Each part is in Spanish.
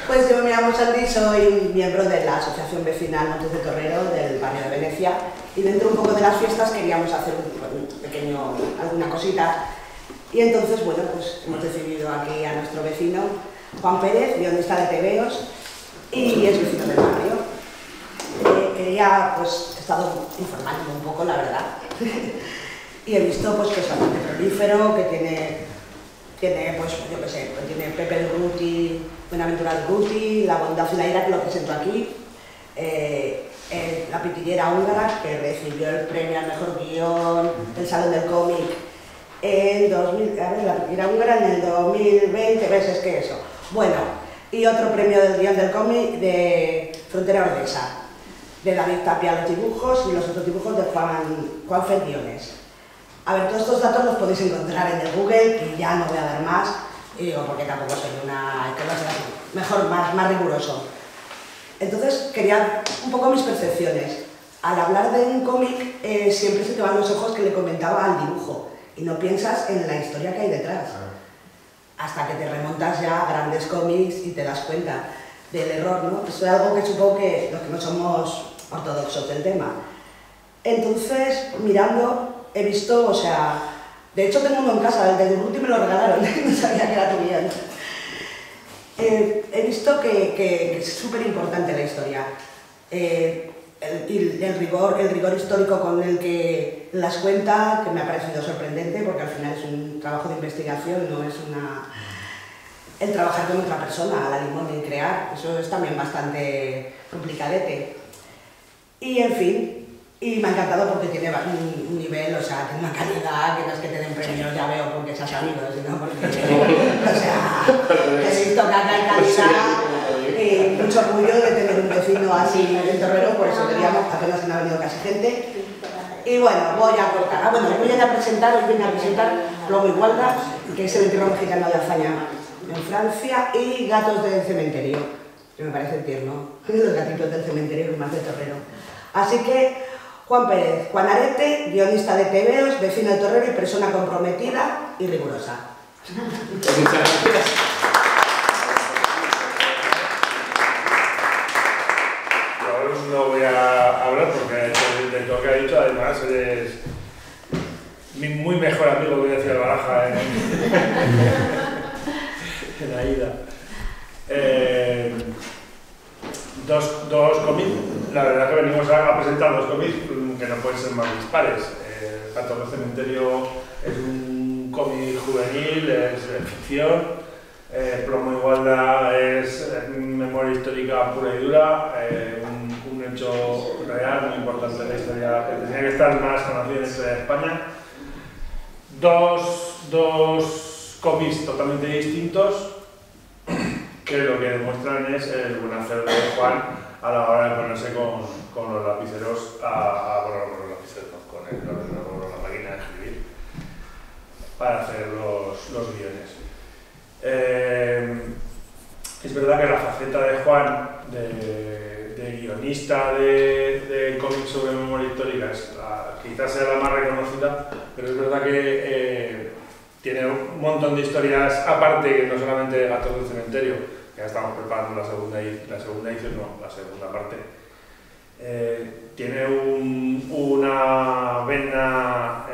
Pues yo me llamo Sandy, soy miembro de la Asociación Vecinal Montes de Torrero del barrio de Venecia y dentro un poco de las fiestas queríamos hacer alguna cosita y entonces, bueno, pues hemos decidido aquí a nuestro vecino Juan Pérez, guionista de tebeos y es vecino del barrio. Quería, pues, he estado informando un poco, la verdad, y he visto pues que es bastante prolífero, que tiene pues, yo qué sé, que tiene Pepe el Guti, Buenaventura el Guti, La Bondad y la Ira, que lo presento aquí, La Pitillera Húngara, que recibió el premio al mejor guión del Salón del Cómic en 2000, a ver, La Pitillera Húngara en el 2020, ¿ves? Es que eso. Bueno, y otro premio del guión del cómic de Frontera Ordesa, de David Tapia los dibujos y los otros dibujos de Juan Fer Guiones. A ver, todos estos datos los podéis encontrar en el Google, que ya no voy a dar más, y digo, porque tampoco soy una... que va a ser mejor, más riguroso. Entonces, quería un poco mis percepciones. Al hablar de un cómic, siempre se te van los ojos que le comentaba al dibujo, y no piensas en la historia que hay detrás. Hasta que te remontas ya a grandes cómics y te das cuenta del error, ¿no? Eso es algo que supongo que los que no somos ortodoxos del tema. Entonces, mirando, he visto, o sea, de hecho tengo uno en casa, el de Durruti me lo regalaron, no sabía que era tu guión. He visto que es súper importante la historia. El rigor histórico con el que las cuenta, que me ha parecido sorprendente, porque al final es un trabajo de investigación, no es el trabajar con otra persona, a la limón y crear, eso es también bastante complicadete. Y en fin, y me ha encantado porque tiene un nivel, o sea, tiene una calidad que no es que te den premios, ya veo porque se ha sabido, sino porque, o sea, he visto que acá hay calidad y mucho orgullo de tener un vecino así en Torrero, por eso queríamos, apenas no ha venido casi gente. Y bueno, voy a cortar. Bueno, os viene a presentar Lobo Igualda, que es el entierro mexicano de Alfaña en Francia, y Gatos del Cementerio, que me parece tierno, los gatitos del cementerio, más de Torrero. Así que, Juan Pérez, Juan Arete, guionista de tebeos, vecino de Torrero y persona comprometida y rigurosa. Muchas gracias. Yo no voy a hablar porque de lo que ha dicho, además, eres mi muy mejor amigo, que decía el Baraja en la ida. Dos cómics, la verdad que venimos a presentar dos cómics que no pueden ser más dispares. Gatos del Cementerio es un cómic juvenil, es de ficción. Plomo Igualda es memoria histórica pura y dura, un hecho real muy importante en la historia, que tenía que estar más conocido en la historia de España. Dos cómics totalmente distintos, que lo que demuestran es el buen hacer de Juan a la hora de ponerse con los lapiceros, con la máquina de escribir, para hacer los guiones. Es verdad que la faceta de Juan, de guionista de cómics sobre memoria histórica, quizás sea la más reconocida, pero es verdad que tiene un montón de historias aparte, que no solamente de Gatos del Cementerio, que ya estamos preparando la segunda edición, no, la segunda parte. Tiene una vena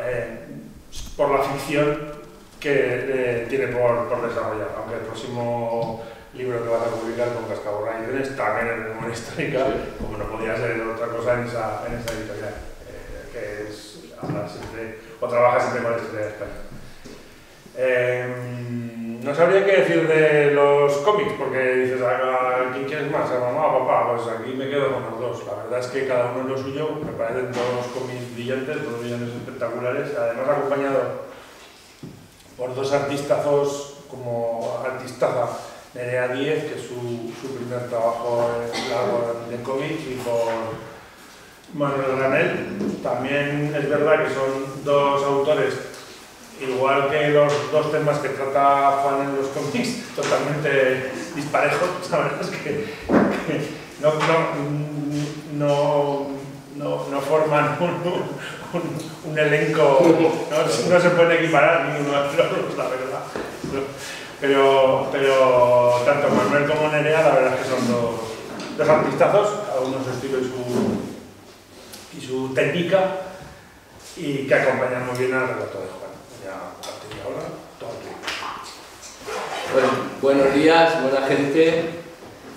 por la ficción que tiene por desarrollar, aunque el próximo libro que vas a publicar con Cascaborra Ediciones también es de memoria histórica, como no podía ser otra cosa en esa editorial, que es hablar siempre, o trabaja siempre con la historia de España. No sabría qué decir de los cómics, porque dices, ¿a quién quieres más? ¿A mamá o papá? Pues aquí me quedo con los dos. La verdad es que cada uno es lo suyo, me parecen todos cómics brillantes, todos villanos espectaculares, además acompañado por dos artistazos como artistaza, Nerea Díez, que es su primer trabajo de cómics, y por Manuel Granel. También es verdad que son dos autores, igual que los dos temas que trata Juan en los cómics, totalmente disparejos. La verdad es que no forman un elenco, no se pueden equiparar ninguno de los dos, la verdad. Pero tanto Manuel como Nerea, la verdad es que son dos artistazos, cada uno su estilo y su técnica, y que acompañan muy bien al relato de Juan. Ya a partir de ahora, todo el tiempo. Bueno, buenos días, buena gente,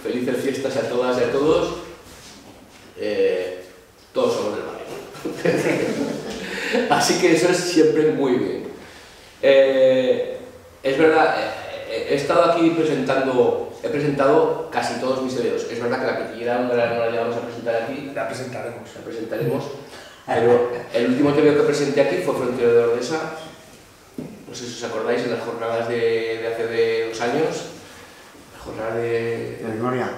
felices fiestas a todas y a todos. Todos somos del barrio. Así que eso es siempre muy bien. Es verdad, he estado aquí he presentado casi todos mis TVOs. Es verdad que la Pitillera no la llevamos a presentar aquí. La presentaremos. Pero el último TVO que presenté aquí fue Frontera de Ordesa. No sé si os acordáis, en las jornadas de hace 2 años. La jornada de memoria.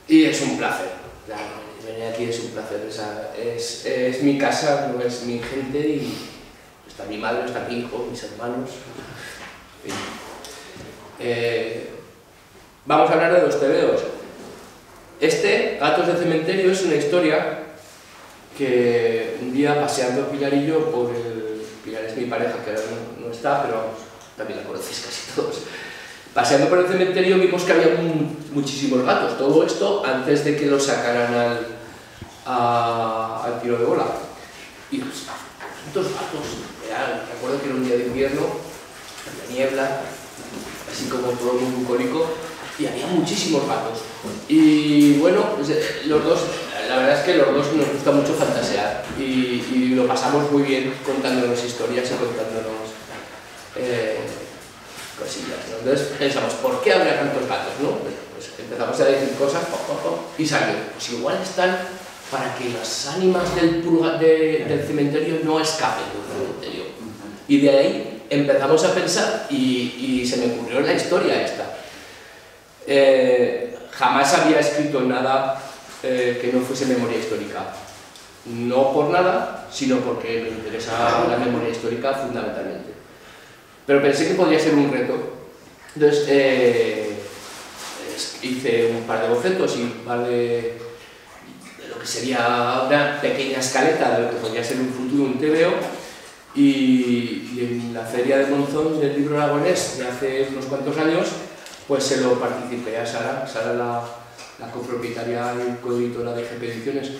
Y es un placer. Venir aquí es un placer. Es mi casa, no es mi gente, y está mi madre, está mi hijo, mis hermanos. Vamos a hablar de 2 TVOs. Gatos de Cementerio, es una historia que un día paseando a Pilarillo por Pilar es mi pareja, que ahora no está, pero vamos, también la conocéis casi todos. Paseando por el cementerio vimos que había muchísimos gatos. Todo esto antes de que los sacaran al tiro de bola. Y pues, tantos gatos. Recuerdo que era un día de invierno, había niebla, así como todo muy bucólico, y había muchísimos gatos. Y bueno, pues, la verdad es que los dos nos gusta mucho fantasear y lo pasamos muy bien contándonos historias y contándonos cosillas, ¿no? Entonces pensamos, ¿por qué habría tantos gatos? ¿No? Pues empezamos a decir cosas y salió. Pues igual están para que las ánimas del cementerio no escapen del cementerio. Y de ahí empezamos a pensar y se me ocurrió la historia esta. Jamás había escrito nada que no fuese memoria histórica. No por nada, sino porque me interesa la memoria histórica fundamentalmente. Pero pensé que podría ser un reto. Entonces hice un par de bocetos y un par de lo que sería una pequeña escaleta de lo que podría ser un futuro, un TVO. Y en la feria de Monzón del libro aragonés de hace unos cuantos años, pues se lo participé a Sara, la copropietaria y coeditora de GP Ediciones.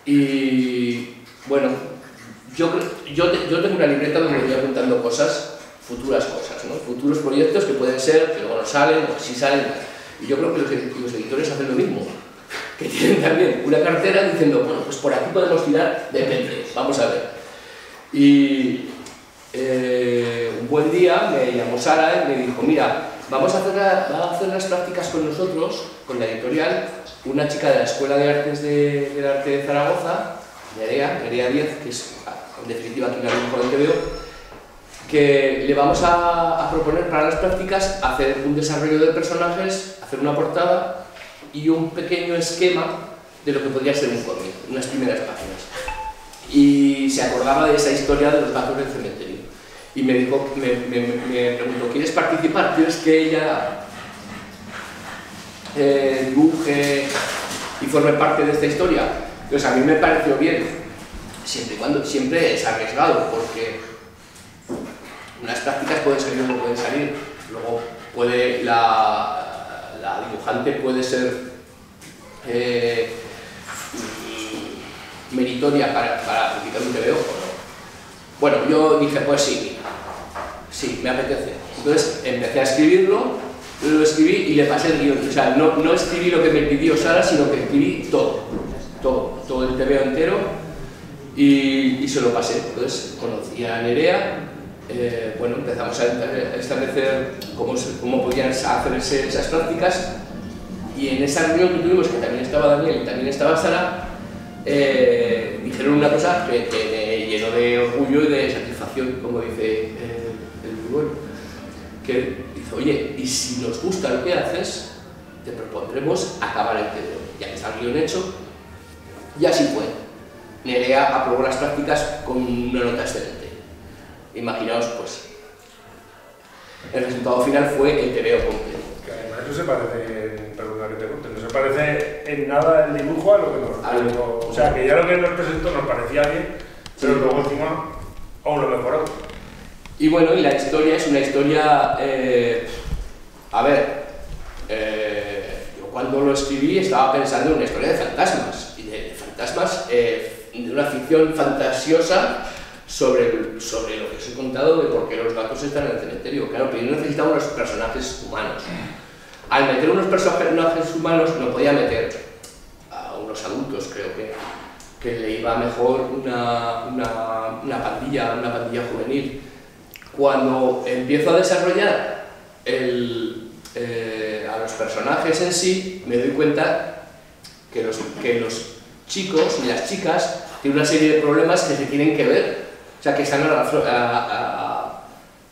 Y bueno, yo tengo una libreta donde voy apuntando futuras cosas, ¿no? Futuros proyectos que pueden ser, que luego no salen, o sí salen. Y yo creo que los editores hacen lo mismo, que tienen también una cartera diciendo, bueno, pues por aquí podemos tirar, depende, vamos a ver. Y un buen día me llamó Sara y me dijo, mira, va a hacer las prácticas con nosotros, con la editorial, una chica de la Escuela de Artes del Arte de Zaragoza, Nerea Díaz, que es en definitiva quien la dibujo del TVO, que le vamos a proponer para las prácticas hacer un desarrollo de personajes, hacer una portada y un pequeño esquema de lo que podría ser un cómic, unas primeras páginas. Y se acordaba de esa historia de los gatos del cementerio. Y me preguntó, ¿quieres participar? ¿Quieres que ella dibuje y forme parte de esta historia? Entonces a mí me pareció bien, siempre es arriesgado, porque unas prácticas pueden salir o no pueden salir. Luego la dibujante puede ser meritoria para publicar un TVO o no. Bueno, yo dije, pues sí, me apetece. Entonces empecé a escribirlo, lo escribí y le pasé el guión. O sea, no escribí lo que me pidió Sara, sino que escribí todo el TVO entero y se lo pasé. Entonces conocí a Nerea. Bueno, empezamos a establecer cómo podían hacerse esas prácticas, y en esa reunión que tuvimos, que también estaba Daniel y también estaba Sara, dijeron una cosa que me llenó de orgullo y de satisfacción, como dice el Burgol, que dice, oye, y si nos gusta lo que haces, te propondremos acabar el TVO. Ya que está el guión hecho, y así fue. Nerea aprobó las prácticas con una nota excelente. Imaginaos, pues, el resultado final fue el TVO completo. Que además no se parece, perdona que te corte, no se parece en nada el dibujo a lo que nos presentó. O sea, que ya lo que nos presentó nos parecía bien, pero luego encima aún lo mejoró. Y bueno, y la historia es una historia, a ver, yo cuando lo escribí estaba pensando en una historia de fantasmas, y de fantasmas, de una ficción fantasiosa sobre lo que os he contado de por qué los gatos están en el cementerio. Claro, pero yo necesitaba unos personajes humanos. Al meter unos personajes humanos no podía meter a unos adultos, creo que le iba mejor una pandilla juvenil. Cuando empiezo a desarrollar a los personajes en sí, me doy cuenta que los chicos y las chicas tienen una serie de problemas que se tienen que ver, o sea, que están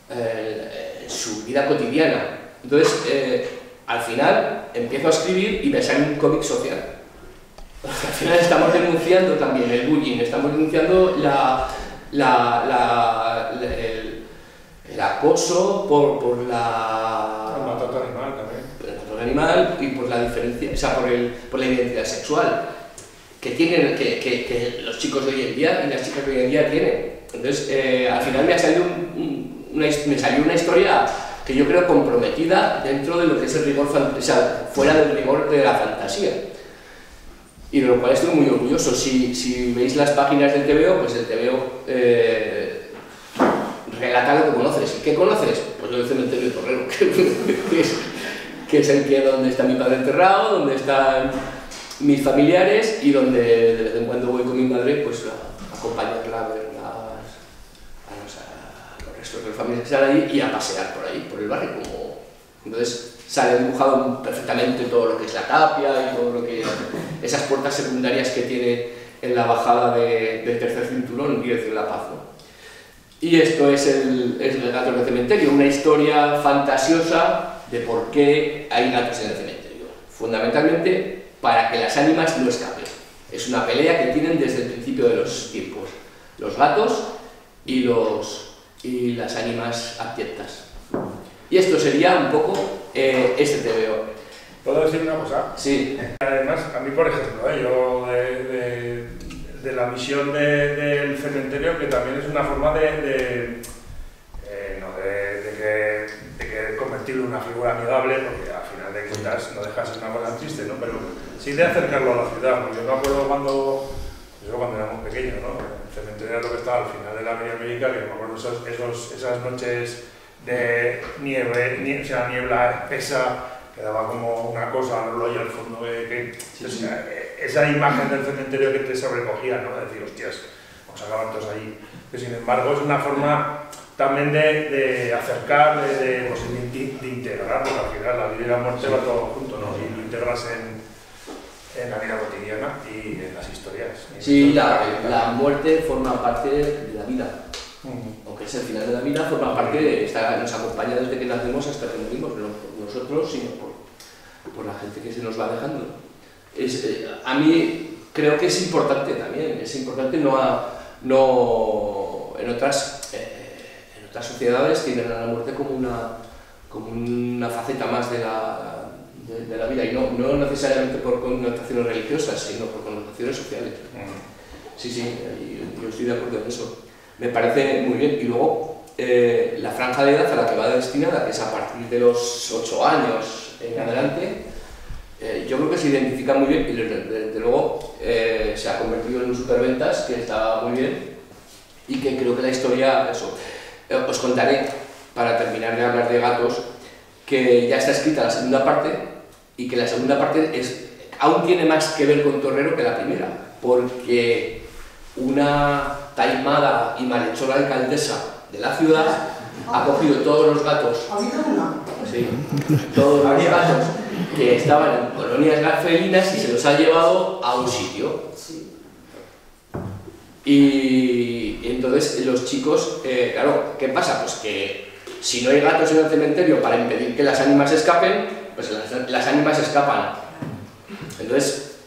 en su vida cotidiana. Entonces, al final, empiezo a escribir y me sale un cómic social. Al final estamos denunciando también el bullying, estamos denunciando el acoso por la... El maltrato animal también. El maltrato animal y por la diferencia, o sea, por la identidad sexual que tienen, que los chicos de hoy en día y las chicas de hoy en día tienen. Entonces, al final me ha salido me salió una historia que yo creo comprometida dentro de lo que es el rigor, o sea, fuera del rigor de la fantasía. Y de lo cual estoy muy orgulloso. Si veis las páginas del TVO, pues el TVO relata lo que conoces. ¿Y qué conoces? Pues el cementerio de Torrero, que es donde está mi padre enterrado, donde están mis familiares y donde de vez en cuando voy con mi madre pues a acompañarla a ver los restos de las familias que están ahí y a pasear por ahí, por el barrio. Entonces sale dibujado perfectamente todo lo que es la tapia y todo lo que esas puertas secundarias que tiene en la bajada del tercer cinturón, dirección La Paz, ¿no? Y esto es el gato en el cementerio, una historia fantasiosa de por qué hay gatos en el cementerio. Fundamentalmente para que las ánimas no escapen. Es una pelea que tienen desde el principio de los tiempos. Los gatos y las ánimas abyectas. Y esto sería un poco este TVO. ¿Puedo decir una cosa? Sí. Además, a mí, por ejemplo, yo de la visión del cementerio, que también es una forma de convertirlo en una figura amigable, porque al final de cuentas no deja de ser una cosa triste, ¿no? Pero sí de acercarlo a la ciudad, porque yo me acuerdo cuando éramos pequeños, ¿no? El cementerio era lo que estaba al final de la Avenida América, que me acuerdo esas noches de niebla espesa, que daba como una cosa al rollo al fondo, esa imagen del cementerio que te sobrecogía, ¿no? De decir, hostias, vamos a acabar todos ahí. Que sin embargo es una forma también de acercar, de integrar, porque al final la vida y la muerte va todo junto, ¿no? Y lo integras en la vida cotidiana y en las historias. Sí, la muerte forma parte de la vida. Aunque es el final de la vida, forma parte, nos acompaña desde que nacemos hasta que morimos, no por nosotros, sino por la gente que se nos va dejando. A mí creo que es importante también, es importante en otras sociedades tienen a la muerte como una faceta más de la vida, y no necesariamente por connotaciones religiosas, sino por connotaciones sociales. Sí, yo estoy de acuerdo en eso. Me parece muy bien. Y luego, la franja de edad a la que va destinada, que es a partir de los 8 años en adelante, yo creo que se identifica muy bien y desde luego se ha convertido en un superventas que está muy bien y que creo que la historia, os contaré, para terminar de hablar de gatos, que ya está escrita la segunda parte y que la segunda parte aún tiene más que ver con Torrero que la primera, porque una taimada y malhechora alcaldesa de la ciudad ha cogido todos los gatos, sí, todos los gatos que estaban en colonias felinas y se los ha llevado a un sitio. Y entonces los chicos, claro, ¿qué pasa? Pues que si no hay gatos en el cementerio para impedir que las ánimas escapen, pues las ánimas escapan. Entonces,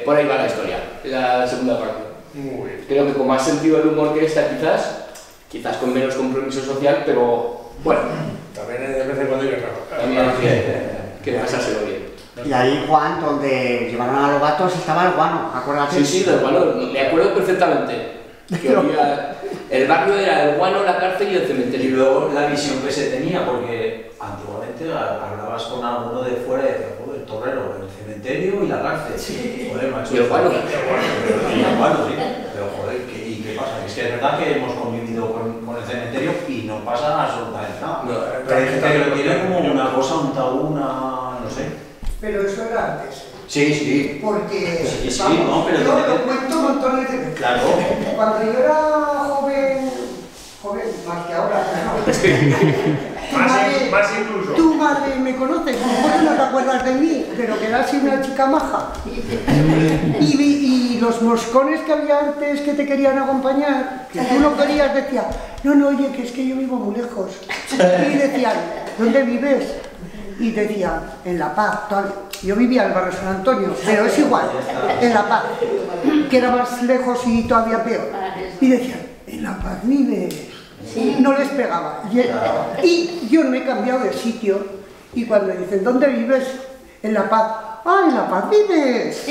por ahí va la historia, la segunda parte. Muy bien. Creo que con más sentido del humor que esta, quizás con menos compromiso social, pero bueno. También de vez en cuando hay que trabajar. También hay que pasárselo bien. Y ahí, Juan, donde llevaron a los gatos, estaba el guano, acuérdate. Sí, del guano, me acuerdo perfectamente. Que había El barrio era el guano, la cárcel y el Y cementerio. luego la visión que se tenía, porque antiguamente hablabas con alguno de fuera y decías, joder, el torrero, el cementerio y la cárcel. Joder, macho. Y el guano. Y el guano, sí. Pero joder, ¿y qué pasa? Es que es verdad que hemos convivido con el cementerio y no pasa absolutamente nada. No. Pero hay gente que lo tiene como una cosa, un tabú, no sé. Pero eso era antes. Sí, sí. Porque, Sí, sí, vamos, no, pero yo tiene lo que- cuento montones de veces. Claro. Cuando yo era joven, más que ahora, tu madre- Más incluso. tu madre me conoce, como no te acuerdas de mí, pero que era así una chica maja. Y los moscones que había antes que te querían acompañar, que tú no querías, decía, no, oye, que es que yo vivo muy lejos. Y decían, ¿dónde vives? Y decían, en La Paz, tal. Yo vivía en el barrio San Antonio, pero es igual, en La Paz, que era más lejos y todavía peor. Y decían, en La Paz vives. No les pegaba. Y yo me he cambiado de sitio y cuando dicen, ¿dónde vives? En La Paz. ¡Ah, en La Paz vives!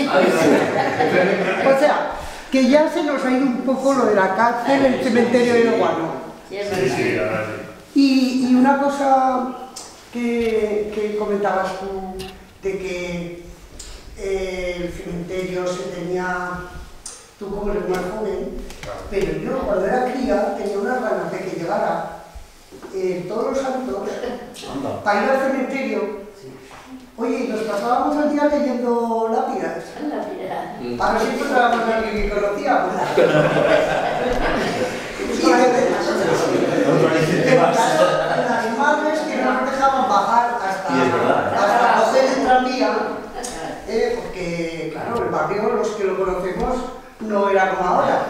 O sea, que ya se nos ha ido un poco lo de la cárcel, el cementerio y el guano. Sí, ahora sí. Y una cosa que comentabas tú, de que el cementerio se tenía, tú como eres más joven, pero yo cuando era cría tenía unas ganas de que llegara todos los santos Anda. para ir al cementerio. Oye, y nos pasábamos el día leyendo lápidas. A ver si encontrábamos a alguien que conocíamos. Pero claro, las madres que no nos dejaban bajar Y es verdad. hasta coger el tranvía, porque claro, el barrio, los que lo conocemos, no era como ahora.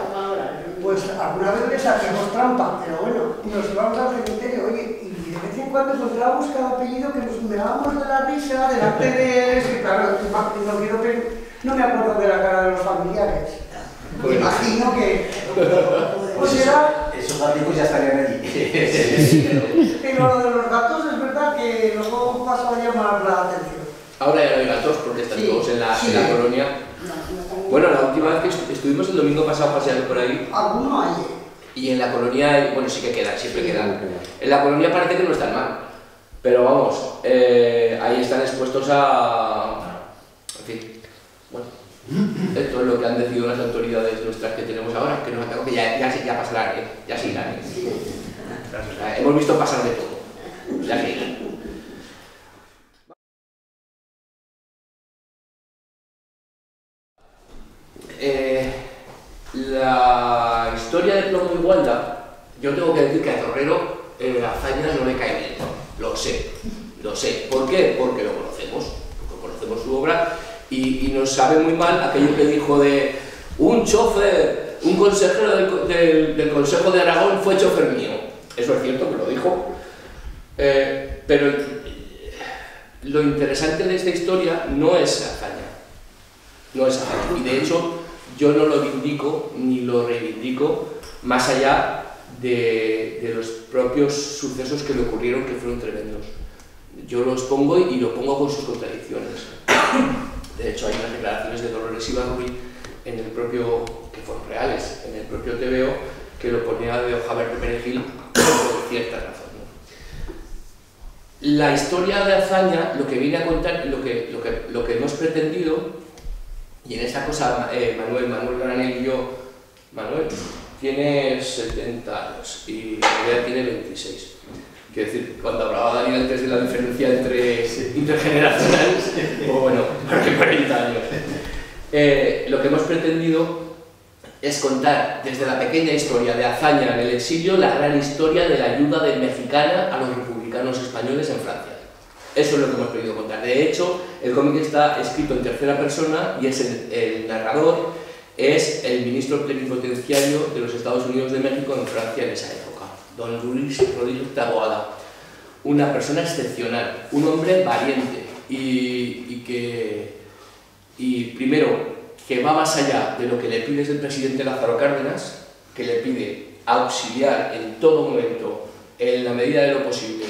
Pues alguna vez les hacíamos trampa, pero bueno, nos íbamos al cementerio, oye, y de vez en cuando encontrábamos cada apellido que nos mirábamos de la risa delante de él, que claro, no me acuerdo de la cara de los familiares. Me imagino que pues era. Esos gaticos ya estarían allí. Pero lo de los gatos es verdad que luego pasó a llamar la atención. Ahora ya no hay gatos porque están todos en la colonia. Bueno, la última vez que estuvimos el domingo pasado paseando por ahí, Alguno hay. y en la colonia, bueno, sí que quedan, siempre quedan. En la colonia parece que no están mal, pero vamos, ahí están expuestos a... En fin, bueno, esto es lo que han decidido las autoridades nuestras que tenemos ahora, que nos han quedado que ya pasarán, ya se irán. O sea, hemos visto pasar de todo, ya se irán. La historia de Plomo y Gualda, yo tengo que decir que a Torrero Azaña no le cae bien, lo sé. ¿Por qué? Porque lo conocemos su obra y nos sabe muy mal aquello que dijo de un chofer, un consejero del Consejo de Aragón fue chofer mío. Eso es cierto que lo dijo, pero lo interesante de esta historia no es Azaña, y de hecho yo no lo vindico ni lo reivindico más allá de los propios sucesos que le ocurrieron, que fueron tremendos. Yo los pongo y lo pongo con sus contradicciones. De hecho hay unas declaraciones de Dolores Ibarruri en el propio, que fueron reales, en el propio TVO, que lo ponía de Javier Perejil por cierta razón, ¿no? La historia de Azaña, lo que viene a contar, lo que hemos pretendido, y en esta cosa Manuel Granel y yo, Manuel tiene 70 años y Manuel tiene 26. Quiero decir, cuando hablaba Daniel antes de la diferencia entre intergeneracionales, pues bueno, que 40 años. Lo que hemos pretendido es contar desde la pequeña historia de Azaña en el exilio la gran historia de la ayuda mexicana a los republicanos españoles en Francia. Eso es lo que hemos querido contar. De hecho, el cómic está escrito en tercera persona y es el narrador es el ministro plenipotenciario de los Estados Unidos de México en Francia en esa época, don Luis Rodríguez Taboada. Una persona excepcional, un hombre valiente y primero, que va más allá de lo que le pide el presidente Lázaro Cárdenas, que le pide auxiliar en todo momento, en la medida de lo posible,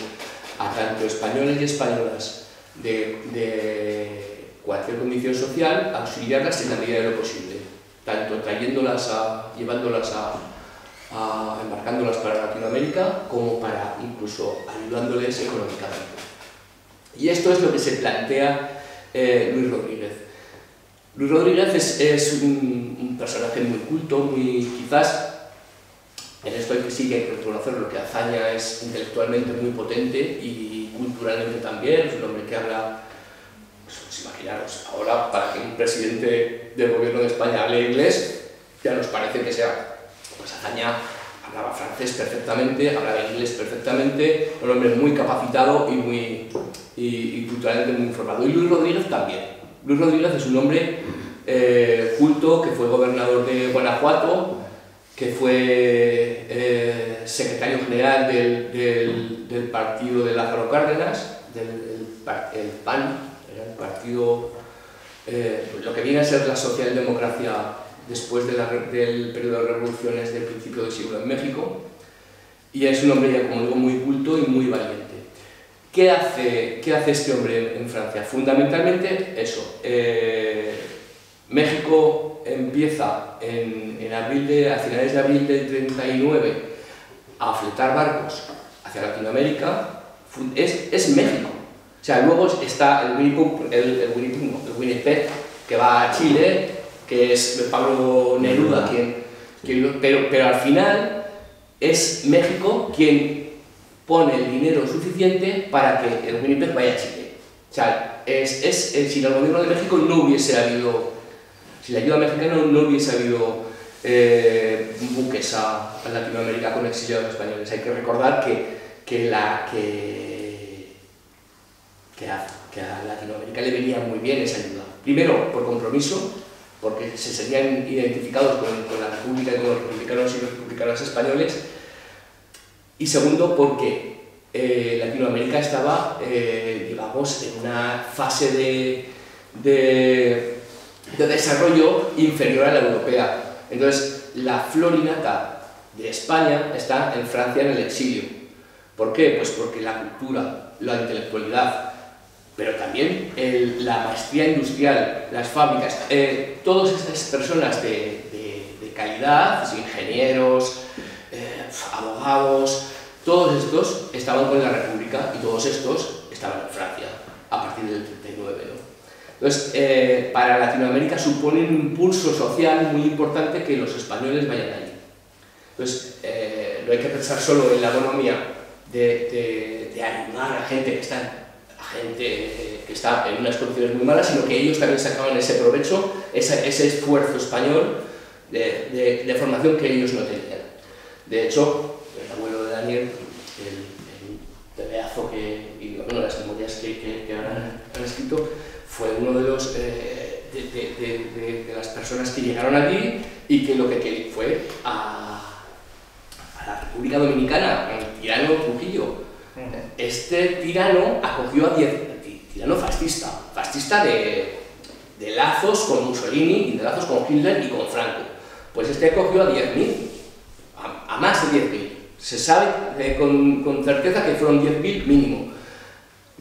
a tanto españoles y españolas de cualquier condición social, auxiliarlas en la medida de lo posible, tanto llevándolas embarcándolas para Latinoamérica, como para incluso ayudándoles económicamente. Y esto es lo que se plantea Luis Rodríguez. Luis Rodríguez es un personaje muy culto, quizás, en esto sí que hay que reconocer lo que Azaña es intelectualmente muy potente y culturalmente también, es un hombre que habla, pues imaginaros, ahora para que un presidente del gobierno de España hable inglés, ya nos parece que sea, pues Azaña hablaba francés perfectamente, hablaba inglés perfectamente, un hombre muy capacitado y culturalmente muy informado. Y Luis Rodríguez también. Luis Rodríguez es un hombre culto, que fue gobernador de Guanajuato, que fue secretario general del partido de Lázaro Cárdenas, el PAN, era el partido, lo que viene a ser la socialdemocracia después del periodo de revoluciones del principio del siglo en México, y es un hombre, ya como digo, muy culto y muy valiente. ¿Qué hace este hombre en Francia? Fundamentalmente eso. México empieza a finales de abril del 39 a fletar barcos hacia Latinoamérica. Es México. O sea, luego está el Winnipeg, que va a Chile, que es Pablo Neruda, pero al final es México quien pone el dinero suficiente para que el Winnipeg vaya a Chile. O sea, si el gobierno de México no hubiese habido, si la ayuda mexicana no hubiese habido buques a Latinoamérica con exiliados españoles. Hay que recordar que a Latinoamérica le venía muy bien esa ayuda. Primero, por compromiso, porque se sentían identificados con la República y con los republicanos y los republicanos españoles. Y segundo, porque Latinoamérica estaba, digamos, en una fase de desarrollo inferior a la europea. Entonces, la florinata de España está en Francia en el exilio. ¿Por qué? Pues porque la cultura, la intelectualidad, pero también la maestría industrial, las fábricas, todas esas personas de calidad, ingenieros, abogados, todos estos estaban con la República y todos estos estaban en Francia a partir del 39, ¿no? Entonces, para Latinoamérica supone un impulso social muy importante que los españoles vayan allí. Entonces, no hay que pensar solo en la economía de ayudar a gente que está en unas condiciones muy malas, sino que ellos también sacaban ese provecho, ese esfuerzo español de formación que ellos no tenían. De hecho, el abuelo de Daniel, el tebeazo y las memorias que han escrito, fue uno de las personas que llegaron allí y que lo que quería fue a la República Dominicana, el tirano Trujillo. Este tirano acogió a 10, tirano fascista de lazos con Mussolini y de lazos con Hitler y con Franco. Pues este acogió a 10.000, a más de 10.000. Se sabe con certeza que fueron 10.000 mínimo.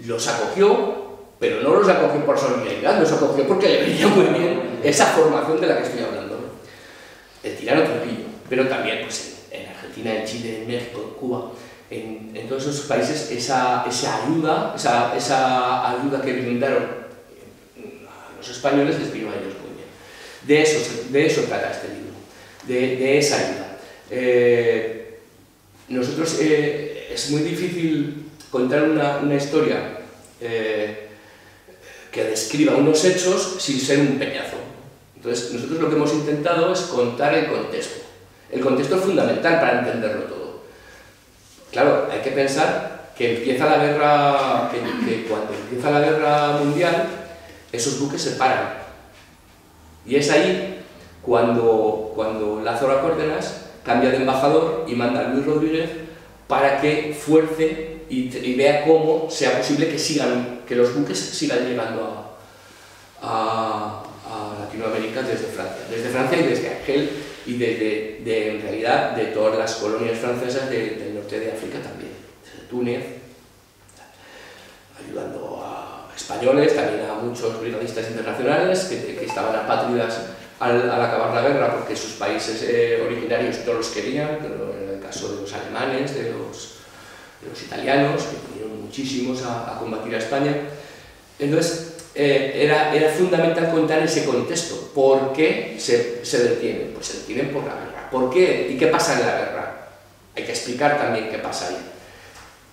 Los acogió, pero no los acogió por solidaridad, los acogió porque le venía muy bien esa formación de la que estoy hablando, ¿no? El tirano Trujillo, pero también pues, en Argentina, en Chile, en México, en Cuba, en todos esos países, esa ayuda que brindaron a los españoles les vino a ellos muy bien. De eso trata este libro, de esa ayuda. Nosotros es muy difícil contar una historia que describa unos hechos sin ser un peñazo. Entonces, nosotros lo que hemos intentado es contar el contexto. El contexto es fundamental para entenderlo todo. Claro, hay que pensar que empieza la guerra, que cuando empieza la guerra mundial, esos buques se paran. Y es ahí cuando Lázaro Cárdenas cambia de embajador y manda a Luis Rodríguez para que fuerce y vea cómo sea posible que los buques sigan llegando a Latinoamérica desde Francia y desde Argel y en realidad de todas las colonias francesas del norte de África también, desde Túnez, ayudando a españoles, también a muchos brigadistas internacionales que estaban apátridas al acabar la guerra porque sus países originarios no los querían, pero en el caso de los alemanes, de los italianos, que vinieron muchísimos a combatir a España. Entonces, era fundamental contar ese contexto. ¿Por qué se detienen? Pues se detienen por la guerra. ¿Por qué? ¿Y qué pasa en la guerra? Hay que explicar también qué pasa ahí.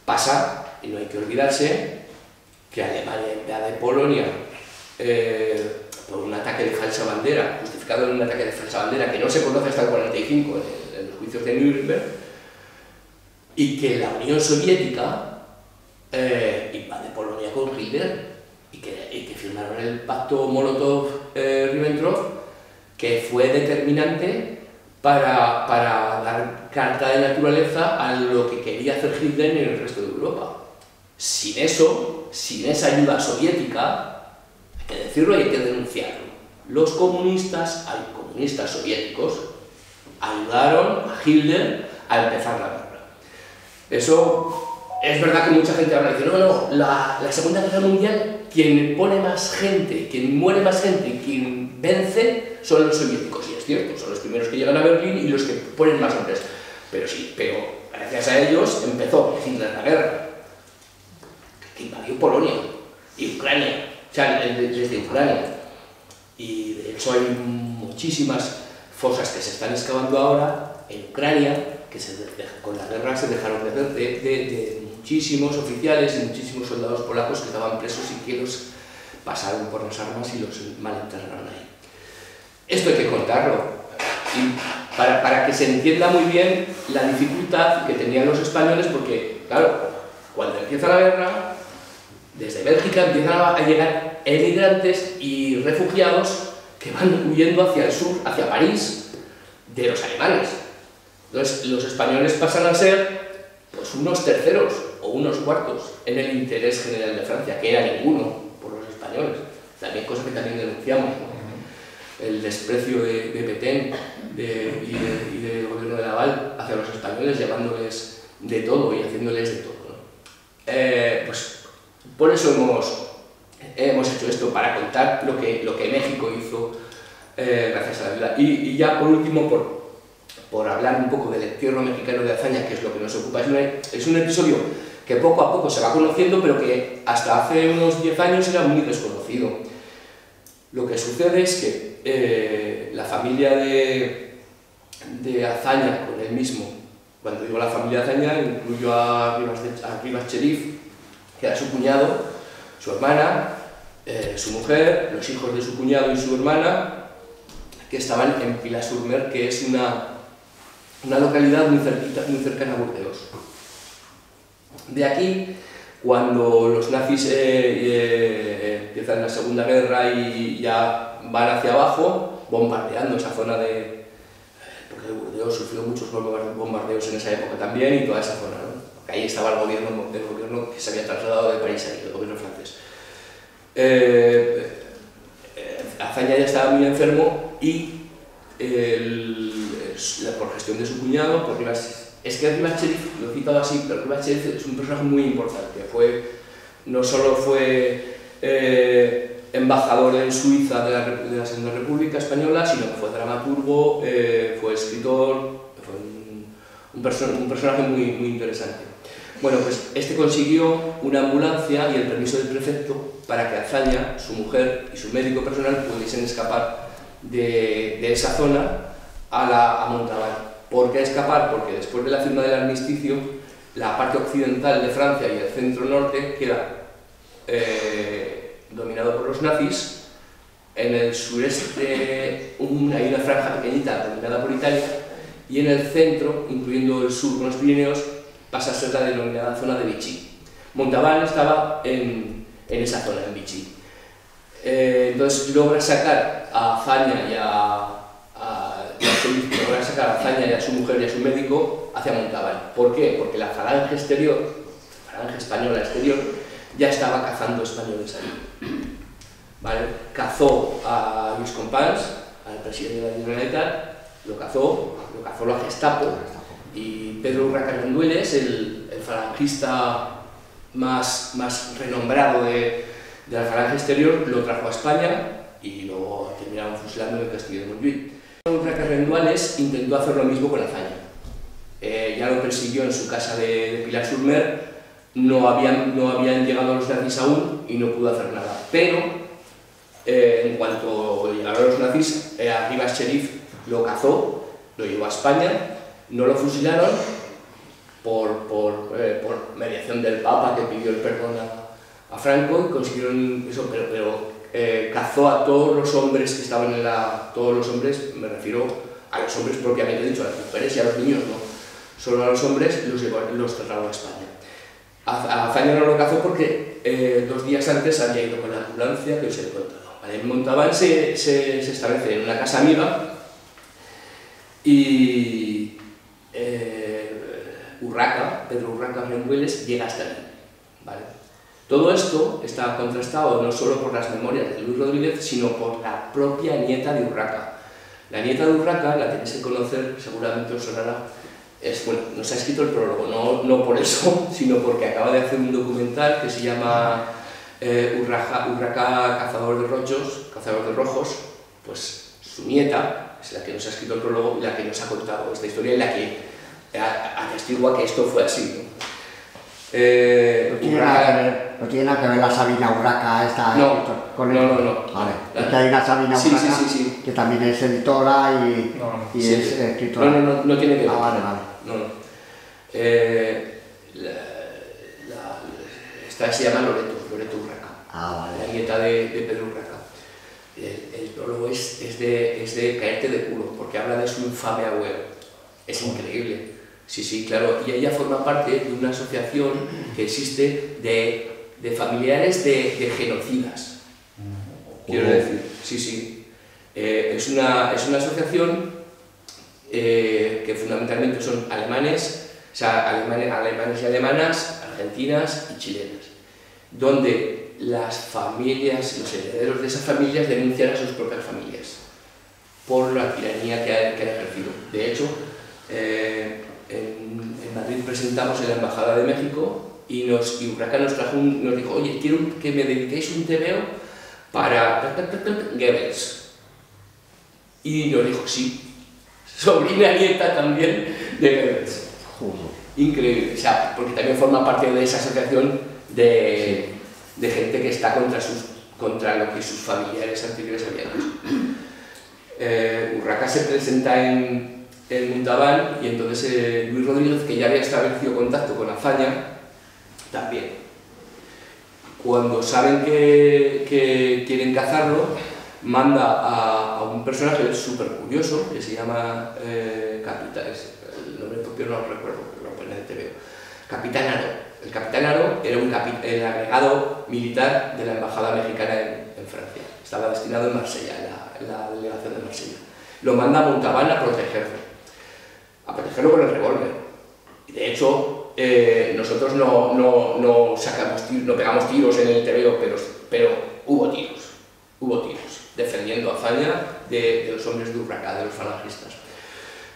Pasa, y no hay que olvidarse, que Alemania invade Polonia por un ataque de falsa bandera, justificado en un ataque de falsa bandera que no se conoce hasta el 45 en los juicios de Nuremberg, y que la Unión Soviética invade Polonia con Hitler y que firmaron el pacto Molotov-Ribbentrop, que fue determinante para dar carta de naturaleza a lo que quería hacer Hitler en el resto de Europa. Sin eso, sin esa ayuda soviética, hay que decirlo y hay que denunciarlo. Los comunistas soviéticos, ayudaron a Hitler a empezar la guerra. Eso es verdad que mucha gente habla y dice, no, la Segunda Guerra Mundial, quien pone más gente, quien muere más gente, quien vence, son los soviéticos. Y es cierto, son los primeros que llegan a Berlín y los que ponen más hombres. Pero sí, pero gracias a ellos empezó Hitler la guerra, que invadió Polonia y Ucrania, o sea, desde Ucrania. Y de hecho hay muchísimas fosas que se están excavando ahora en Ucrania, que con la guerra se dejaron de ver de muchísimos oficiales y muchísimos soldados polacos que estaban presos y que los pasaron por las armas y los malenterraron ahí. Esto hay que contarlo, y para que se entienda muy bien la dificultad que tenían los españoles, porque, claro, cuando empieza la guerra, desde Bélgica empiezan a llegar emigrantes y refugiados que van huyendo hacia el sur, hacia París, de los alemanes. Entonces, los españoles pasan a ser pues, unos terceros o unos cuartos en el interés general de Francia, que era ninguno por los españoles. También cosa que también denunciamos, ¿no? El desprecio de Petén y del gobierno de Laval hacia los españoles, llamándoles de todo y haciéndoles de todo, ¿no? Pues por eso hemos hecho esto, para contar lo que México hizo gracias a la vida. Y ya por último, por hablar un poco del entierro mexicano de Azaña, que es lo que nos ocupa, es un episodio que poco a poco se va conociendo, pero que hasta hace unos 10 años era muy desconocido. Lo que sucede es que la familia de Azaña, con él mismo, cuando digo la familia de Azaña, incluyo a Rivas Cherif, que era su cuñado, su hermana, su mujer, los hijos de su cuñado y su hermana, que estaban en Pilar-sur-Mer, que es una localidad muy cercana a Burdeos. De aquí, cuando los nazis empiezan la Segunda Guerra y ya van hacia abajo, bombardeando esa zona porque Burdeos sufrió muchos bombardeos en esa época también, y toda esa zona, ¿no? Porque ahí estaba el gobierno que se había trasladado de París ahí, el gobierno francés. Azaña ya estaba muy enfermo y por gestión de su cuñado, por Rivas, es que Rivas Cherif, lo he citado así, pero Rivas Cherif es un personaje muy importante. No solo fue embajador en Suiza de la Segunda República Española, sino que fue dramaturgo, fue escritor, fue un personaje muy interesante. Bueno, pues este consiguió una ambulancia y el permiso del prefecto para que Azaña, su mujer y su médico personal pudiesen escapar de esa zona a Montalbán. ¿Por qué escapar? Porque después de la firma del armisticio, la parte occidental de Francia y el centro norte queda dominado por los nazis. En el sureste hay una franja pequeñita dominada por Italia, y en el centro, incluyendo el sur con los Pirineos, pasa a ser la denominada zona de Vichy. Montalbán estaba en esa zona, en Vichy. Entonces logra sacar a Azaña y a su mujer y a su médico hacia Montalbán. ¿Por qué? Porque la falange española exterior, ya estaba cazando españoles ahí. ¿Vale? Cazó a Luis Companys, al presidente de la Generalitat, lo cazó la Gestapo, y Pedro Urraca-Rendueles, el falangista más renombrado de la falange exterior, lo trajo a España y luego terminaron fusilando en el castillo de Montjuïc. Urraca Renduales intentó hacer lo mismo con Azaña. Ya lo persiguió en su casa de Pilar-sur-Mer, no habían llegado los nazis aún y no pudo hacer nada. Pero en cuanto llegaron los nazis, Rivas Cherif lo cazó, lo llevó a España, no lo fusilaron por mediación del Papa, que pidió el perdón a Franco, y consiguieron eso, pero cazó a todos los hombres que estaban en todos los hombres, me refiero a los hombres propiamente dicho, a las mujeres y a los niños, no, solo a los hombres, los trasladó a España. A Azaña no lo cazó porque 2 días antes había ido con la ambulancia que os he contado. En Montalbán se establece en una casa amiga y Pedro Urraca Rendueles llega hasta allí, ¿vale? Todo esto está contrastado no solo por las memorias de Luis Rodríguez, sino por la propia nieta de Urraca. La nieta de Urraca, la tenéis que conocer, seguramente os sonará, bueno, nos ha escrito el prólogo, no por eso, sino porque acaba de hacer un documental que se llama Urraca Cazador de Rojos, pues su nieta es la que nos ha escrito el prólogo y la que nos ha contado esta historia y la que atestigua que esto fue así, ¿no? No tiene nada que ver la Sabina Urraca esta con el... No. Vale, porque hay una Sabina Urraca sí. que también es editora y sí, es escritora. No tiene que ver. Vale. No. Esta se llama Loreto Urraca. Vale. La nieta de Pedro Urraca. El prólogo es de caerte de culo, porque habla de su infame abuelo. Es increíble. Sí, claro. Y ella forma parte de una asociación que existe de familiares de genocidas. Quiero decir, sí. Es una asociación que fundamentalmente son alemanes, o sea, alemanes y alemanas, argentinas y chilenas, donde las familias, los herederos de esas familias denuncian a sus propias familias por la tiranía que han ejercido. De hecho, en Madrid presentamos en la Embajada de México y Urraca nos dijo, oye, quiero que me dediquéis un TVO para Goebbels. Y nos dijo, sí, sobrina nieta también de Goebbels. Increíble, o sea, porque también forma parte de esa asociación de gente que está contra lo que sus familiares anteriores habían hecho. Urraca se presenta en Montalbán y entonces Luis Rodríguez, que ya había establecido contacto con Azaña, también. Cuando saben que quieren cazarlo, manda a un personaje súper curioso que se llama Capitán, el nombre propio no lo recuerdo, pero lo pone en el TVO, Capitán Aro. El Capitán Aro era el agregado militar de la Embajada Mexicana en Francia. Estaba destinado en Marsella, en la delegación de Marsella. Lo manda a Montalbán a protegerlo con el revólver. Y de hecho, nosotros no pegamos tiros en el TVO, pero hubo tiros, defendiendo a Azaña de los hombres de Urraca, de los falangistas.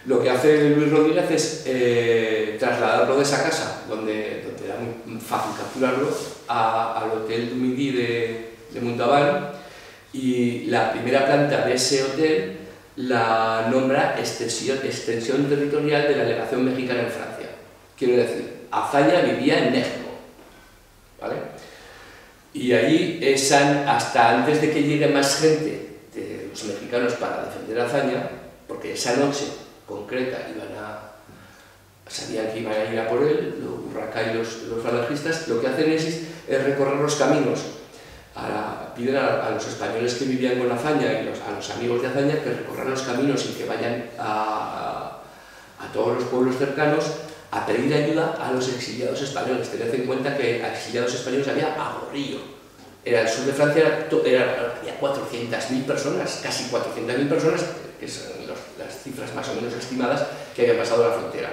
Lo que hace Luis Rodríguez es trasladarlo de esa casa, donde era muy fácil capturarlo, al Hotel du Midi de Montalbán, y la primera planta de ese hotel la nombra extensión territorial de la delegación mexicana en Francia. Quiero decir, Azaña vivía en México, ¿vale? Y allí, hasta antes de que llegue más gente de los mexicanos para defender a Azaña, porque esa noche concreta sabían que iban a ir a por él, Urraca y los falangistas, lo que hacen es recorrer los caminos. Piden a los españoles que vivían con Azaña y a los amigos de Azaña que recorran los caminos y que vayan a todos los pueblos cercanos a pedir ayuda a los exiliados españoles. Tened en cuenta que a exiliados españoles había a borrillo. El sur de Francia había 400.000 personas, casi 400.000 personas, que son las cifras más o menos estimadas, que habían pasado la frontera.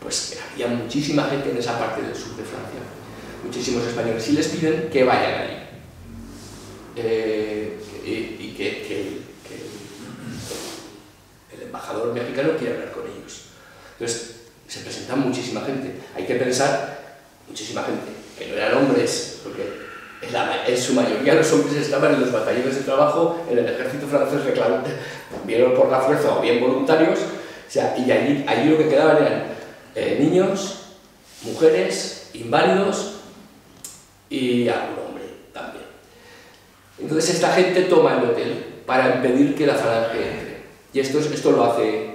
Pues había muchísima gente en esa parte del sur de Francia, muchísimos españoles, y les piden que vayan allí. Y que el embajador mexicano quiere hablar con ellos. Entonces se presenta muchísima gente. Hay que pensar, muchísima gente, que no eran hombres, porque la en su mayoría los hombres estaban en los batallones de trabajo, en el ejército francés, bien por la fuerza o bien voluntarios, o sea, y allí lo que quedaban eran niños, mujeres, inválidos y algún hombre también. Entonces esta gente toma el hotel para impedir que la falange entre. Y esto lo hace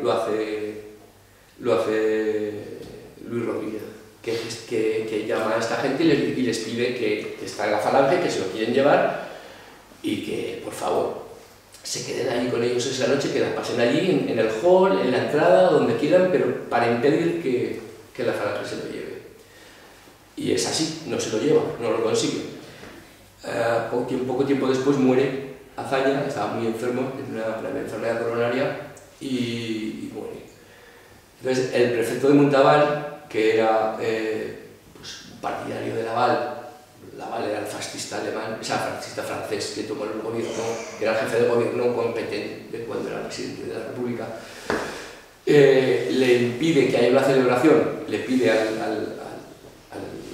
Luis Rodríguez, que llama a esta gente y les pide que está en la falange, que se lo quieren llevar y que, por favor, se queden allí con ellos esa noche, que la pasen allí, en el hall, en la entrada, donde quieran, pero para impedir que la falange se lo lleve. Y es así, no se lo lleva, no lo consigue. Poco tiempo después muere Azaña, estaba muy enfermo, de una enfermedad coronaria, y muere. Entonces, el prefecto de Montalbán, que era pues, un partidario de Laval era el fascista alemán, fascista francés que tomó el gobierno, que era el jefe de gobierno con Pétain, de cuando era presidente de la República, le impide que haya una celebración, le pide al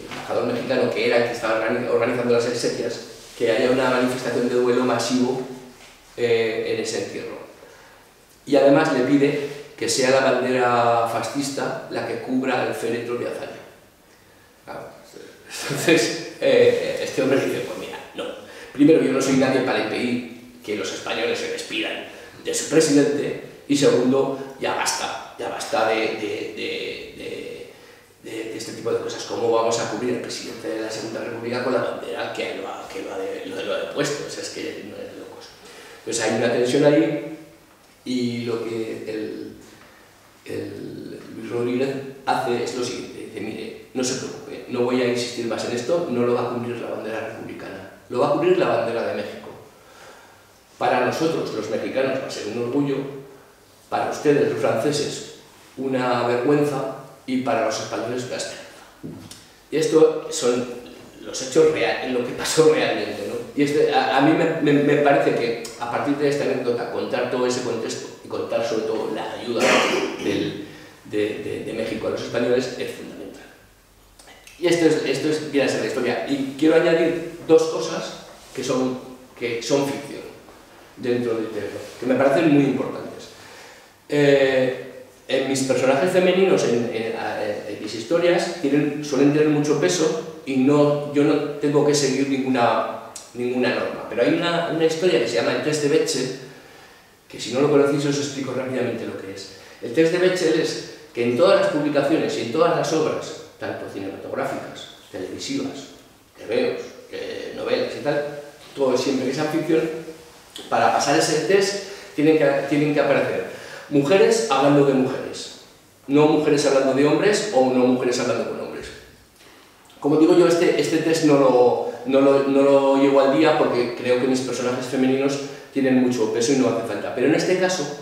embajador mexicano, que era el que estaba organizando las exequias, que haya una manifestación de duelo masivo en ese entierro. Y además le pide que sea la bandera fascista la que cubra el féretro de Azaña. Claro. Entonces, este hombre dice, pues mira, no. Primero, yo no soy nadie para impedir que los españoles se despidan de su presidente, y segundo, ya basta de este tipo de cosas. ¿Cómo vamos a cubrir al presidente de la Segunda República con la bandera que lo ha depuesto? O sea, es que no es de locos. Entonces hay una tensión ahí, y lo que Luis Rodríguez hace es lo siguiente: dice, mire, no se preocupe, no voy a insistir más en esto, no lo va a cubrir la bandera republicana, lo va a cubrir la bandera de México. Para nosotros, los mexicanos, va a ser un orgullo, para ustedes, los franceses, una vergüenza, y para los españoles una esperanza. Y esto son los hechos reales, lo que pasó realmente, ¿no? Y a mí me parece que, a partir de esta anécdota, contar todo ese contexto y contar sobre todo la ayuda de México a los españoles es fundamental. Y esto viene a ser la historia. Y quiero añadir dos cosas que son ficción dentro del texto, que me parecen muy importantes. En mis personajes femeninos, en mis historias, suelen tener mucho peso, y yo no tengo que seguir ninguna norma. Pero hay una historia que se llama el test de Bechdel, que si no lo conocéis os explico rápidamente lo que es. El test de Bechdel es que en todas las publicaciones y en todas las obras, tanto cinematográficas, televisivas, tebeos, novelas y tal, todo siempre que sea ficción, para pasar ese test tienen que aparecer mujeres hablando de mujeres, no mujeres hablando de hombres o no mujeres hablando con hombres. Como digo yo, este test no lo llevo al día porque creo que mis personajes femeninos tienen mucho peso y no hace falta. Pero en este caso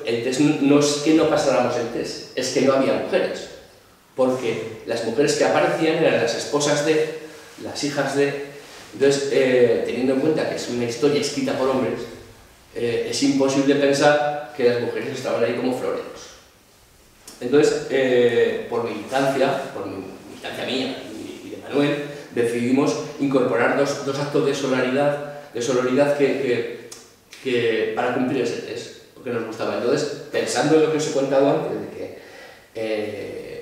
el test no es que no pasáramos el test, es que no había mujeres. Porque las mujeres que aparecían eran las esposas de, las hijas de. Entonces, teniendo en cuenta que es una historia escrita por hombres, es imposible pensar que las mujeres estaban ahí como floreros. Entonces, por militancia mía y de Manuel, decidimos incorporar dos actos de sororidad que para cumplir ese test, porque nos gustaba. Entonces, pensando en lo que os he contado antes, de que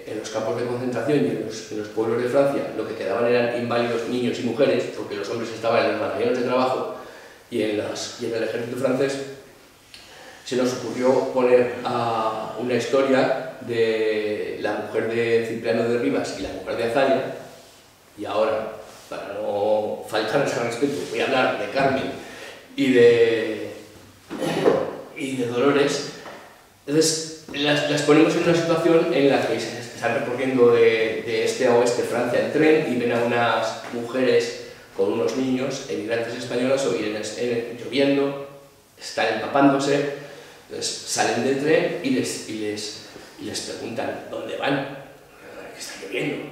en los campos de concentración y en los pueblos de Francia lo que quedaban eran inválidos, niños y mujeres, porque los hombres estaban en los batallones de trabajo y en el ejército francés, se nos ocurrió poner una historia de la mujer de Cipriano de Rivas y la mujer de Azaña. Y ahora, para no faltarles al respeto, voy a hablar de Carmen y de Dolores. Entonces, las ponemos en una situación en la que se están recorriendo de este a oeste Francia en tren y ven a unas mujeres con unos niños, emigrantes españolas, o vienen lloviendo, están empapándose, entonces salen del tren y les preguntan dónde van, que está lloviendo,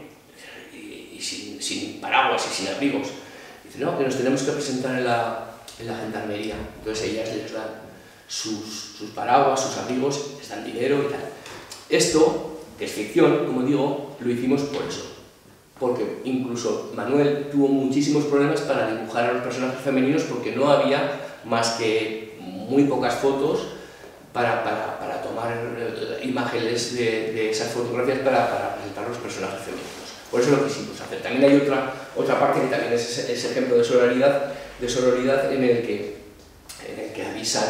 y sin paraguas y sin abrigos. Dicen, no, que nos tenemos que presentar en la gendarmería. Entonces ellas les dan sus paraguas, sus abrigos, les dan dinero y tal. Esto, que es ficción, como digo, lo hicimos por eso, porque incluso Manuel tuvo muchísimos problemas para dibujar a los personajes femeninos porque no había más que muy pocas fotos para tomar imágenes de esas fotografías para presentar los personajes femeninos. Por eso lo quisimos hacer. También hay otra parte que también es ese ejemplo de sororidad en el que avisan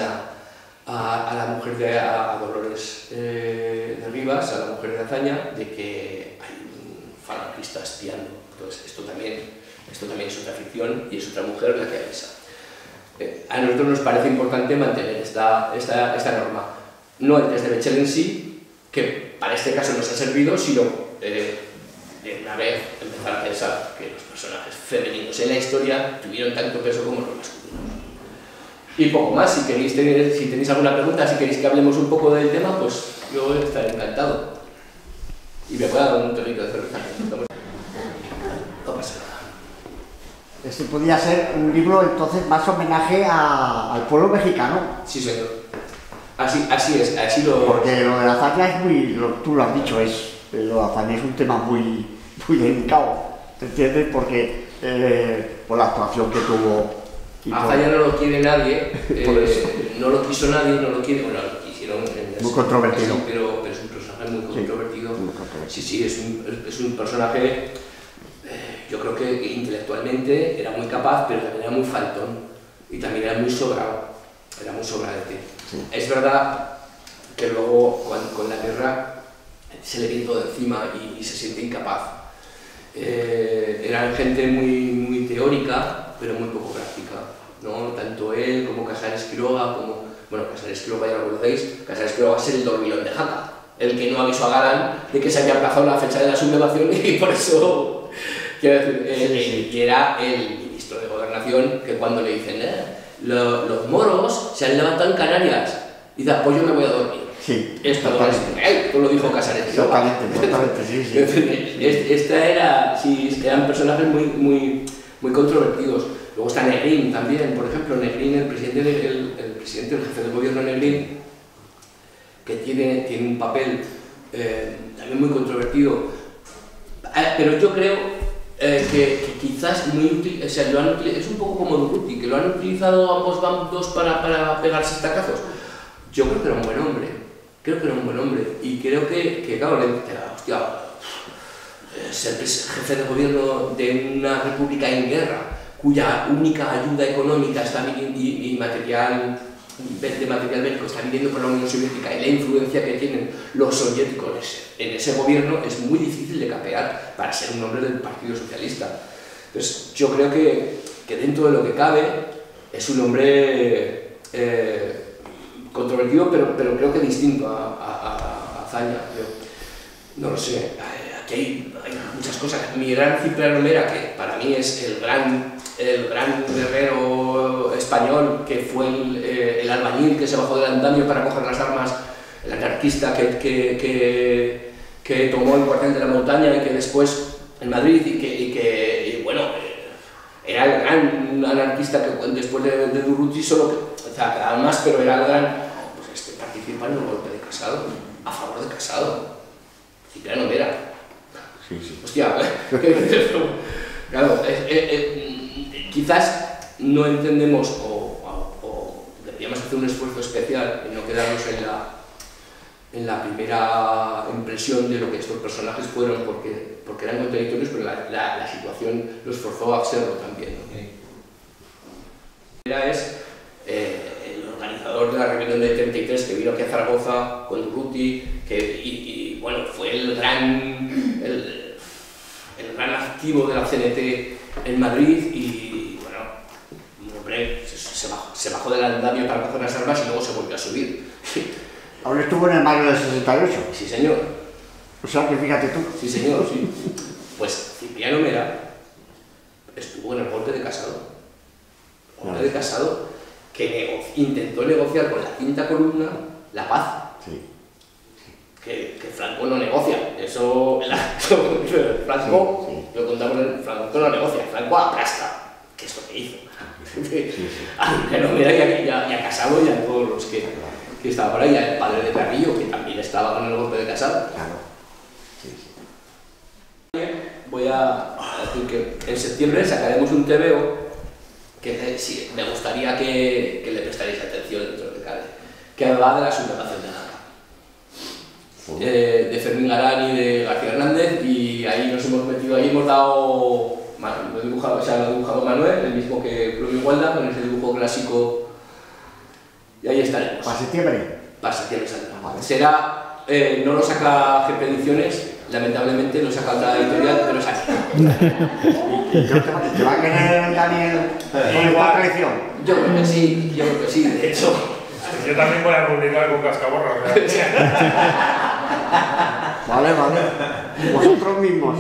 a la mujer a Dolores de Rivas, a la mujer de Azaña, de que hay un falangista espiando. Entonces esto también es otra ficción y es otra mujer la que avisa. A nosotros nos parece importante mantener esta norma. No el test de Bechdel en sí, que para este caso nos ha servido, sino de una vez empezar a pensar que los personajes femeninos en la historia tuvieron tanto peso como los masculinos. Y poco más, si tenéis alguna pregunta, si queréis que hablemos un poco del tema, pues yo estaré encantado. Y me pueda dar un tonito de cerveza. No pasa nada. Este podría ser un libro entonces más homenaje al pueblo mexicano. Sí, señor. Así es, así lo... Porque lo de la hazaña es muy, tú lo has dicho, lo de la hazaña es un tema muy delicado, ¿te entiendes? Porque por la actuación que tuvo... Azaña no lo quiere nadie, no lo quiso nadie, no lo quiere, bueno, lo quisieron... Muy controvertido. Sí, pero es un personaje muy controvertido. Sí, es un personaje... Yo creo que intelectualmente era muy capaz, pero también era muy faltón y también era muy sobrado, era muy sobradete. Sí. Es verdad que luego con la guerra se le viene todo encima y se siente incapaz. Eran gente muy teórica, pero muy poco práctica, ¿no? Tanto él como Casares Quiroga, bueno, Casares Quiroga ya lo conocéis, Casares Quiroga es el dormilón de Jaca, el que no avisó a Galán de que se había aplazado la fecha de la sublevación y por eso... Quiero decir, y era el ministro de Gobernación que cuando le dicen los moros se han levantado en Canarias y dice, pues yo me voy a dormir. Sí, esto lo dijo Casares. Totalmente, sí. Eran personajes muy controvertidos. Luego está Negrín también, por ejemplo, Negrín, el jefe del gobierno Negrín, que tiene un papel también muy controvertido. Pero yo creo que quizás muy útil, o sea, es un poco como Durruti, que lo han utilizado ambos bandos para pegarse estacazos. Yo creo que era un buen hombre, y creo que claro, ser jefe de gobierno de una república en guerra, cuya única ayuda económica está y material bélico está viniendo por la Unión Soviética y la influencia que tienen los soviéticos en ese gobierno es muy difícil de capear para ser un hombre del Partido Socialista. Entonces yo creo que dentro de lo que cabe es un hombre controvertido, pero creo que distinto a Azaña. No lo sé, aquí hay muchas cosas. Mi gran Cipriano Mera, que para mí es el gran guerrero español, que fue el albañil que se bajó del andamio para coger las armas, el anarquista que tomó el cuartel de la montaña y que después en Madrid y bueno, era el gran anarquista que después de Durruti quedaba más, pero era el gran, pues participa en el golpe de Casado, a favor de Casado, Cipriano Mera. Sí. Hostia, claro, quizás no entendemos o deberíamos hacer un esfuerzo especial en no quedarnos en la primera impresión de lo que estos personajes fueron, porque eran contradictorios, pero la situación los forzó a serlo también, ¿no? Es el organizador de la rebelión del 33 que vino aquí a Zaragoza con Durruti, y bueno, fue el gran activo de la CNT en Madrid y bueno, un hombre se bajó del andamio para coger las armas y luego se volvió a subir. ¿Ahora estuvo en el mayo del 68? Sí, señor. O sea, que fíjate tú. Sí, señor, sí. Pues Cipriano Mera estuvo en el golpe de Casado. El golpe de Casado que intentó negociar con la quinta columna la paz. Sí. Que Franco no negocia. Eso Franco, lo contamos, Franco no negocia, Franco aplasta. Que es lo que hizo. A Cipriano Mera y a Casado y a todos los que estaban por ahí, al padre de Carrillo, que también estaba con el golpe de Casado. Claro. voy a decir que en septiembre sacaremos un TVO que sí, me gustaría que le prestarais atención dentro de lo que cabe, que va de la sublevación de Naka, de Fermín Garán y de García Hernández, y ahí nos hemos metido, ahí hemos dado, bueno, lo ha dibujado Manuel, el mismo que Club Igualdad, con ese dibujo clásico, y ahí estaremos. ¿Para septiembre? Para septiembre saldrá. Vale. Será, no lo saca GP Ediciones, lamentablemente lo saca otra editorial, pero sale. ¿Y creo que te va a querer Daniel con esta traición? Yo creo que sí, de hecho. Yo también voy a publicar con Cascaborra. O sea. Vale. Vosotros mismos.